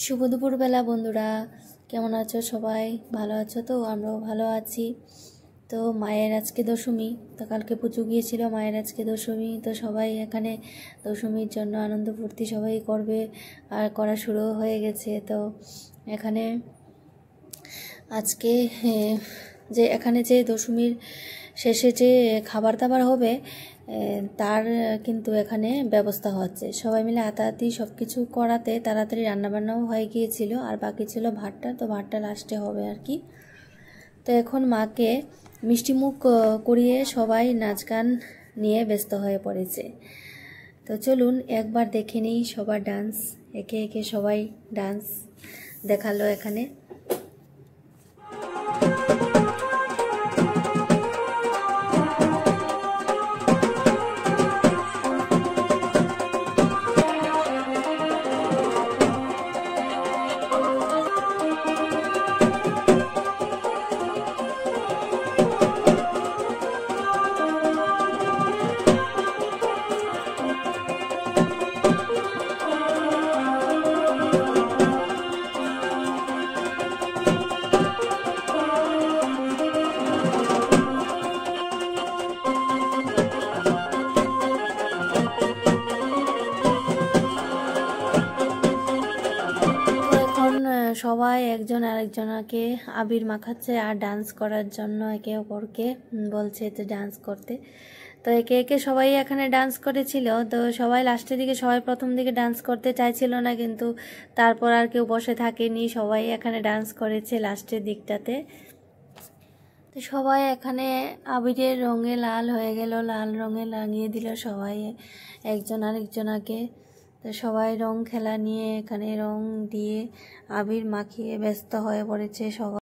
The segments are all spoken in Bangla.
শুভ দুপুরবেলা বন্ধুরা, কেমন আছো সবাই? ভালো আছো তো? আমরাও ভালো আছি। তো মায়ের আজকে দশমী, তো কালকে পুজো গিয়েছিল, মায়ের আজকে দশমী। তো সবাই এখানে দশমীর জন্য আনন্দ ফুর্তি সবাই করবে, আর করা শুরু হয়ে গেছে। তো এখানে আজকে এখানে যে দশমীর শেষে যে খাবার দাবার হবে তার কিন্তু এখানে ব্যবস্থা হচ্ছে। সবাই মিলে হাতাহাতি সব কিছু করাতে তাড়াতাড়ি রান্নাবান্নাও হয়ে গিয়েছিল, আর বাকি ছিল ভাতটা। তো ভাতটা লাস্টে হবে আর কি। তো এখন মাকে মিষ্টিমুখ করিয়ে সবাই নাচ গান নিয়ে ব্যস্ত হয়ে পড়েছে। তো চলুন একবার দেখে নিই সবার ডান্স। একে একে সবাই ডান্স দেখালো এখানে। সবাই একজন আরেকজনকে আবির মাখাচ্ছে আর ডান্স করার জন্য একে অপরকে বলছে যে ডান্স করতে। তো একে একে সবাই এখানে ডান্স করেছিল। তো সবাই লাস্টের দিকে, সবাই প্রথম দিকে ডান্স করতে চাইছিল না, কিন্তু তারপর আর কেউ বসে থাকেনি, সবাই এখানে ডান্স করেছে লাস্টের দিকটাতে। তো সবাই এখানে আবিরের রঙে লাল হয়ে গেল, লাল রঙে লাগিয়ে দিল সবাই একজন আরেকজনকে। তো সবাই রং খেলা নিয়ে এখানে রং দিয়ে আবির মাখিয়ে ব্যস্ত হয়ে পড়েছে সবাই।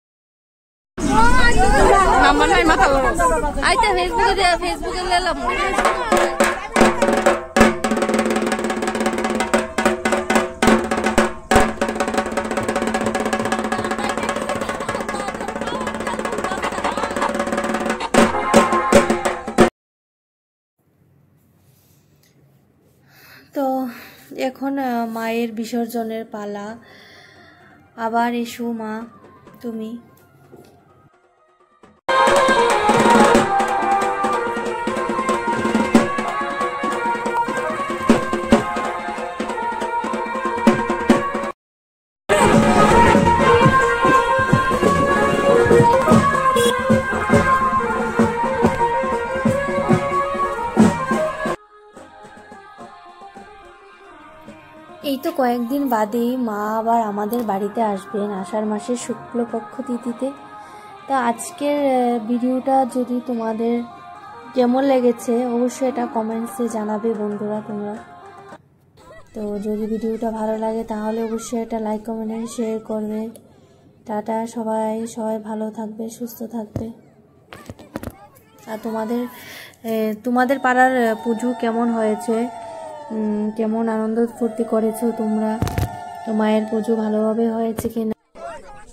তো এখন মায়ের বিসর্জনের পালা। আবার এসো মা তুমি। এই তো কয়েকদিন বাদেই মা আবার আমাদের বাড়িতে আসবেন, আষাঢ় মাসের শুক্লপক্ষ তিথিতে। তো আজকের ভিডিওটা যদি তোমাদের কেমন লেগেছে অবশ্যই এটা কমেন্টসে জানাবে বন্ধুরা তোমরা। তো যদি ভিডিওটা ভালো লাগে তাহলে অবশ্যই এটা লাইক কমেন্ট শেয়ার করবে। টাটা, সবাই ভালো থাকবে, সুস্থ থাকবে। আর তোমাদের পাড়ার পুজো কেমন হয়েছে, কেমন আনন্দ ফুর্তি করেছো তোমরা? তো মায়ের পুজো ভালোভাবে হয়েছে কিনা?